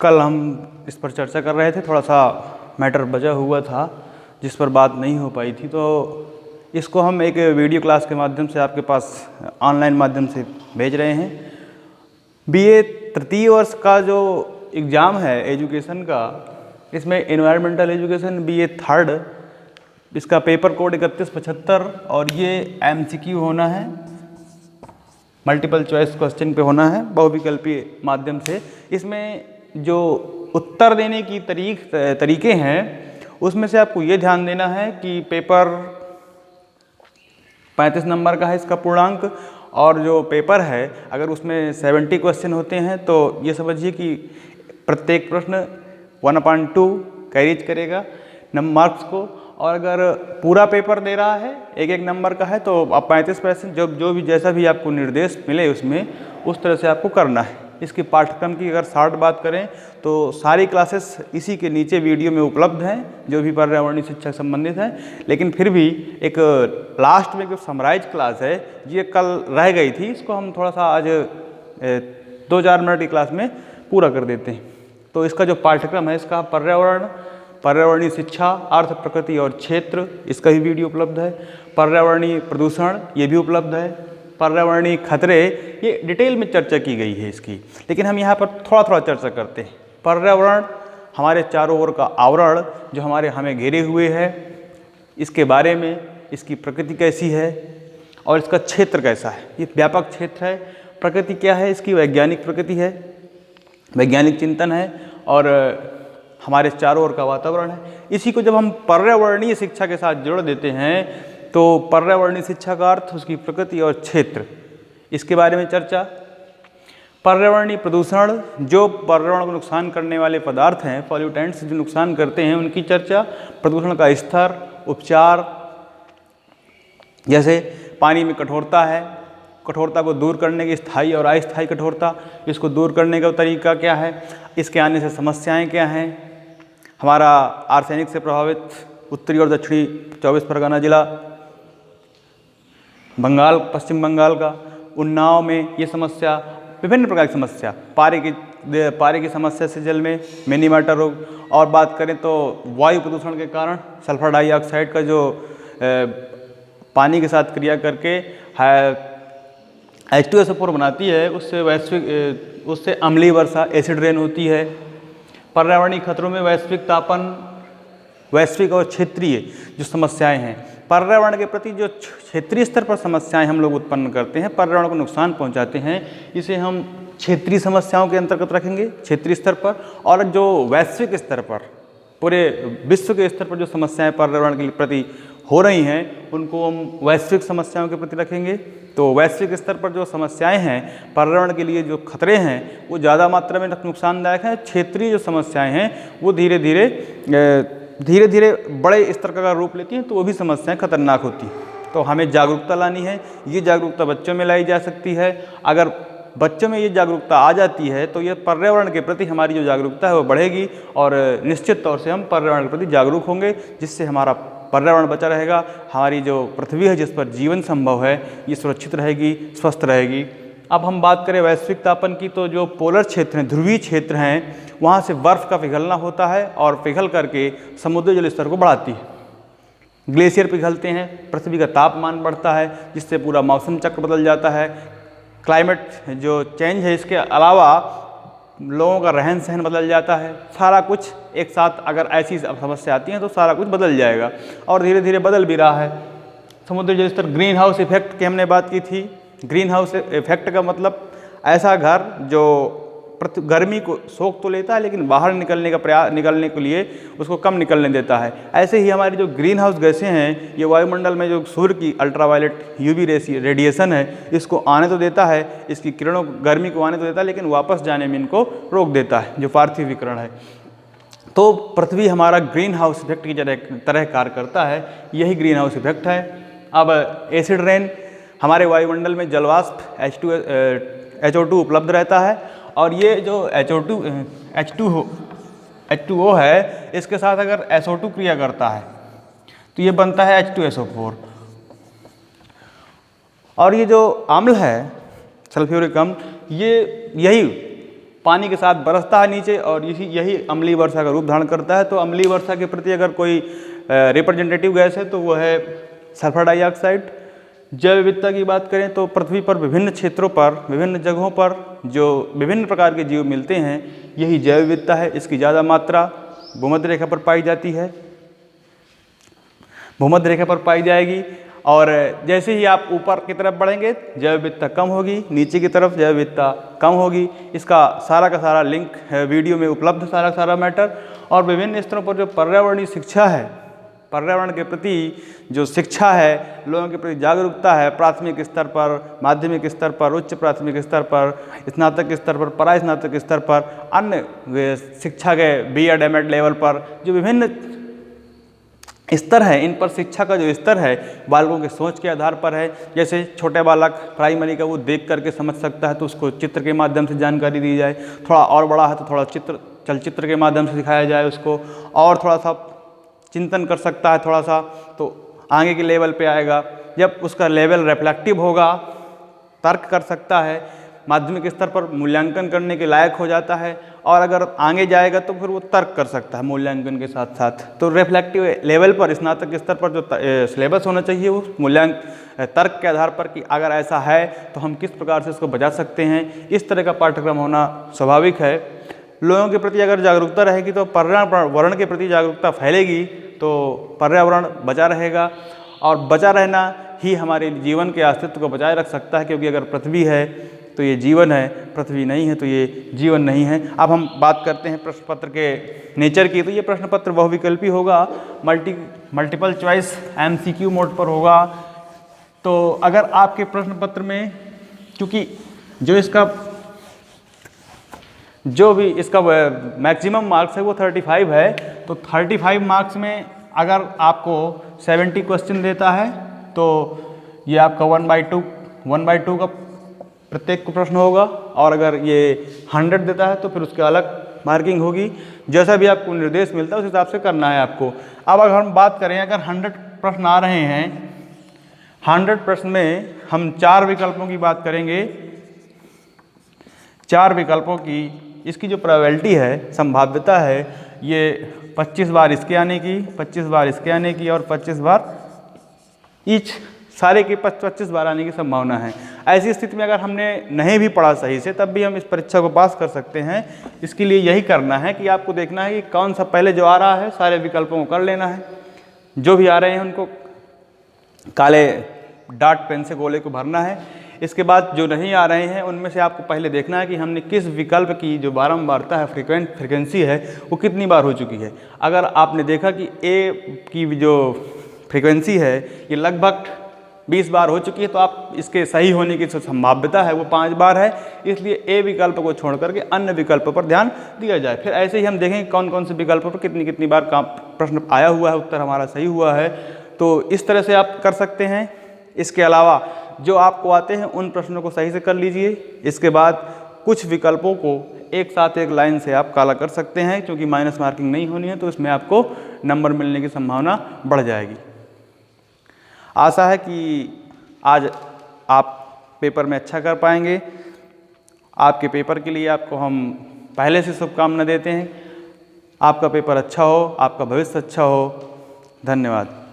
कल हम इस पर चर्चा कर रहे थे, थोड़ा सा मैटर बचा हुआ था जिस पर बात नहीं हो पाई थी, तो इसको हम एक वीडियो क्लास के माध्यम से आपके पास ऑनलाइन माध्यम से भेज रहे हैं। बीए तृतीय वर्ष का जो एग्ज़ाम है एजुकेशन का, इसमें एनवायरमेंटल एजुकेशन बीए थर्ड, इसका पेपर कोड 3175 और ये एमसीक्यू होना है, मल्टीपल चॉइस क्वेश्चन पे होना है बहुविकल्पीय माध्यम से। इसमें जो उत्तर देने की तरीके हैं उसमें से आपको ये ध्यान देना है कि पेपर 35 नंबर का है इसका पूर्णांक, और जो पेपर है अगर उसमें 70 क्वेश्चन होते हैं तो ये समझिए कि प्रत्येक प्रश्न 1/2 कैरीज करेगा मार्क्स को, और अगर पूरा पेपर दे रहा है एक एक नंबर का है तो आप 35% जो भी जैसा भी आपको निर्देश मिले उसमें उस तरह से आपको करना है। इसके पाठ्यक्रम की अगर शॉर्ट बात करें तो सारी क्लासेस इसी के नीचे वीडियो में उपलब्ध हैं जो भी पर्यावरणीय शिक्षा से संबंधित हैं, लेकिन फिर भी एक लास्ट में जो समराइज क्लास है ये कल रह गई थी, इसको हम थोड़ा सा आज 2-4 मिनट की क्लास में पूरा कर देते हैं। तो इसका जो पाठ्यक्रम है इसका पर्यावरणीय शिक्षा, अर्थ, प्रकृति और क्षेत्र, इसका भी वीडियो उपलब्ध है। पर्यावरणीय प्रदूषण ये भी उपलब्ध है। पर्यावरणीय खतरे, ये डिटेल में चर्चा की गई है इसकी, लेकिन हम यहाँ पर थोड़ा थोड़ा चर्चा करते हैं। पर्यावरण हमारे चारों ओर का आवरण जो हमें घेरे हुए है, इसके बारे में, इसकी प्रकृति कैसी है और इसका क्षेत्र कैसा है। ये व्यापक क्षेत्र है। प्रकृति क्या है, इसकी वैज्ञानिक प्रकृति है, वैज्ञानिक चिंतन है, और हमारे चारों ओर का वातावरण है। इसी को जब हम पर्यावरणीय शिक्षा के साथ जोड़ देते हैं तो पर्यावरणीय शिक्षा का अर्थ उसकी प्रकृति और क्षेत्र, इसके बारे में चर्चा। पर्यावरणीय प्रदूषण, जो पर्यावरण को नुकसान करने वाले पदार्थ हैं, पॉल्यूटेंट्स जो नुकसान करते हैं उनकी चर्चा। प्रदूषण का स्तर, उपचार, जैसे पानी में कठोरता है, कठोरता को दूर करने की स्थायी और अस्थायी कठोरता, इसको दूर करने का तरीका क्या है, इसके आने से समस्याएं क्या हैं। हमारा आर्सेनिक से प्रभावित उत्तरी और दक्षिणी 24 परगना जिला, बंगाल, पश्चिम बंगाल का उन्नाव में ये समस्या, विभिन्न प्रकार की समस्या, पारे की समस्या से जल में मिनीमाटर रोग, और बात करें तो वायु प्रदूषण के कारण सल्फर डाइऑक्साइड का जो पानी के साथ क्रिया करके H2SO4 बनाती है, उससे अम्लीय वर्षा, एसिड रेन होती है। पर्यावरणीय खतरों में वैश्विक तापन, वैश्विक और क्षेत्रीय जो समस्याएं हैं, पर्यावरण के प्रति जो क्षेत्रीय स्तर पर समस्याएं हम लोग उत्पन्न करते हैं, पर्यावरण को नुकसान पहुंचाते हैं, इसे हम क्षेत्रीय समस्याओं के अंतर्गत रखेंगे, क्षेत्रीय स्तर पर। और जो वैश्विक स्तर पर, पूरे विश्व के स्तर पर जो समस्याएं पर्यावरण के प्रति हो रही हैं उनको हम वैश्विक समस्याओं के प्रति रखेंगे। तो वैश्विक स्तर पर जो समस्याएं हैं, पर्यावरण के लिए जो खतरे हैं वो ज़्यादा मात्रा में नुकसानदायक हैं। क्षेत्रीय जो समस्याएं हैं वो धीरे धीरे बड़े स्तर का रूप लेती हैं, तो वो भी समस्याएं खतरनाक होती हैं। तो हमें जागरूकता लानी है। ये जागरूकता बच्चों में लाई जा सकती है। अगर बच्चों में ये जागरूकता आ जाती है तो ये पर्यावरण के प्रति हमारी जो जागरूकता है वो बढ़ेगी, और निश्चित तौर से हम पर्यावरण के प्रति जागरूक होंगे, जिससे हमारा पर्यावरण बचा रहेगा। हमारी जो पृथ्वी है जिस पर जीवन संभव है ये सुरक्षित रहेगी, स्वस्थ रहेगी। अब हम बात करें वैश्विक तापन की, तो जो पोलर क्षेत्र हैं, ध्रुवीय क्षेत्र हैं, वहाँ से बर्फ़ का पिघलना होता है और पिघल करके समुद्री जल स्तर को बढ़ाती है। ग्लेशियर पिघलते हैं, पृथ्वी का तापमान बढ़ता है, जिससे पूरा मौसम चक्र बदल जाता है। क्लाइमेट जो चेंज है, इसके अलावा लोगों का रहन सहन बदल जाता है। सारा कुछ एक साथ अगर ऐसी समस्या आती है तो सारा कुछ बदल जाएगा, और धीरे धीरे बदल भी रहा है। समुद्री जल स्तर, ग्रीन हाउस इफेक्ट की हमने बात की थी। ग्रीन हाउस इफेक्ट का मतलब ऐसा घर जो गर्मी को सोख तो लेता है लेकिन बाहर निकलने के लिए उसको कम निकलने देता है। ऐसे ही हमारी जो ग्रीन हाउस गैसें हैं, ये वायुमंडल में जो सूर्य की अल्ट्रावायलेट यूवी रेडिएशन है, इसको आने तो देता है, इसकी किरणों गर्मी को आने तो देता है, लेकिन वापस जाने में इनको रोक देता है, जो पार्थिव विकिरण है। तो पृथ्वी हमारा ग्रीन हाउस इफेक्ट की तरह कार्य करता है, यही ग्रीन हाउस इफेक्ट है। अब एसिड रेन, हमारे वायुमंडल में जलवाष्प H2O उपलब्ध रहता है, और ये जो H2O है, इसके साथ अगर SO2 क्रिया करता है तो ये बनता है H2SO4। और ये जो अम्ल है, सल्फ्यूरिक अम्ल, यही पानी के साथ बरसता है नीचे और यही अम्लीय वर्षा का रूप धारण करता है। तो अम्लीय वर्षा के प्रति अगर कोई रिप्रेजेंटेटिव गैस है तो वो है सल्फर डाइऑक्साइड। जैव विविधता की बात करें तो पृथ्वी पर विभिन्न क्षेत्रों पर, विभिन्न जगहों पर जो विभिन्न प्रकार के जीव मिलते हैं, यही जैव विविधता है। इसकी ज़्यादा मात्रा भूमध्य रेखा पर पाई जाती है, भूमध्य रेखा पर पाई जाएगी। और जैसे ही आप ऊपर की तरफ बढ़ेंगे जैव विविधता कम होगी, नीचे की तरफ जैव विविधता कम होगी। इसका सारा का सारा लिंक है वीडियो में उपलब्ध, सारा का सारा मैटर। और विभिन्न स्तरों पर जो पर्यावरणीय शिक्षा है, पर्यावरण के प्रति जो शिक्षा है, लोगों के प्रति जागरूकता है, प्राथमिक स्तर पर, माध्यमिक स्तर पर, उच्च प्राथमिक स्तर पर, स्नातक स्तर पर, परास्नातक स्तर पर, अन्य शिक्षा के B.Ed M.Ed लेवल पर जो विभिन्न स्तर है, इन पर शिक्षा का जो स्तर है बालकों के सोच के आधार पर है। जैसे छोटे बालक प्राइमरी का वो देख करके समझ सकता है तो उसको चित्र के माध्यम से जानकारी दी जाए, थोड़ा और बड़ा है तो थोड़ा चलचित्र के माध्यम से दिखाया जाए उसको, और थोड़ा सा चिंतन कर सकता है थोड़ा सा, तो आगे के लेवल पे आएगा। जब उसका लेवल रिफ्लेक्टिव होगा, तर्क कर सकता है, माध्यमिक स्तर पर मूल्यांकन करने के लायक हो जाता है, और अगर आगे जाएगा तो फिर वो तर्क कर सकता है मूल्यांकन के साथ साथ। तो रिफ्लेक्टिव लेवल पर, स्नातक स्तर पर जो सिलेबस होना चाहिए वो तर्क के आधार पर कि अगर ऐसा है तो हम किस प्रकार से इसको बचा सकते हैं, इस तरह का पाठ्यक्रम होना स्वाभाविक है। लोगों के प्रति अगर जागरूकता रहेगी तो पर्यावरण के प्रति जागरूकता फैलेगी, तो पर्यावरण बचा रहेगा, और बचा रहना ही हमारे जीवन के अस्तित्व को बचाए रख सकता है। क्योंकि अगर पृथ्वी है तो ये जीवन है, पृथ्वी नहीं है तो ये जीवन नहीं है। अब हम बात करते हैं प्रश्न पत्र के नेचर की। तो ये प्रश्न पत्र बहुविकल्पी होगा, मल्टीपल चॉइस MCQ मोड पर होगा। तो अगर आपके प्रश्न पत्र में, क्योंकि जो भी इसका मैक्सिमम मार्क्स है वो 35 है, तो 35 मार्क्स में अगर आपको 70 क्वेश्चन देता है तो ये आपका 1/2 का प्रत्येक को प्रश्न होगा, और अगर ये 100 देता है तो फिर उसके अलग मार्किंग होगी। जैसा भी आपको निर्देश मिलता है उस हिसाब से करना है आपको। अब अगर हम बात करें, अगर 100 प्रश्न आ रहे हैं, 100 प्रश्न में हम 4 विकल्पों की बात करेंगे। 4 विकल्पों की इसकी जो प्रोबेबिलिटी है, संभाव्यता है, ये 25 बार इसके आने की, 25 बार इसके आने की, और 25 बार ईच सारे के 25 बार आने की संभावना है। ऐसी स्थिति में अगर हमने नहीं भी पढ़ा सही से तब भी हम इस परीक्षा को पास कर सकते हैं। इसके लिए यही करना है कि आपको देखना है कि कौन सा पहले जो आ रहा है सारे विकल्पों को कर लेना है, जो भी आ रहे हैं उनको काले डार्ट पेन से गोले को भरना है। इसके बाद जो नहीं आ रहे हैं उनमें से आपको पहले देखना है कि हमने किस विकल्प की जो बारंबारता है, फ्रिक्वेंसी है, वो कितनी बार हो चुकी है। अगर आपने देखा कि ए की जो फ्रिक्वेंसी है ये लगभग 20 बार हो चुकी है, तो आप इसके सही होने की जो संभाव्यता है वो 5 बार है। इसलिए ए विकल्प को छोड़ करके अन्य विकल्पों पर ध्यान दिया जाए। फिर ऐसे ही हम देखेंगे कौन कौन से विकल्पों पर कितनी कितनी बार का प्रश्न आया हुआ है, उत्तर हमारा सही हुआ है। तो इस तरह से आप कर सकते हैं। इसके अलावा जो आपको आते हैं उन प्रश्नों को सही से कर लीजिए। इसके बाद कुछ विकल्पों को एक साथ एक लाइन से आप काला कर सकते हैं, क्योंकि माइनस मार्किंग नहीं होनी है, तो इसमें आपको नंबर मिलने की संभावना बढ़ जाएगी। आशा है कि आज आप पेपर में अच्छा कर पाएंगे। आपके पेपर के लिए आपको हम पहले से शुभकामना देते हैं। आपका पेपर अच्छा हो, आपका भविष्य अच्छा हो। धन्यवाद।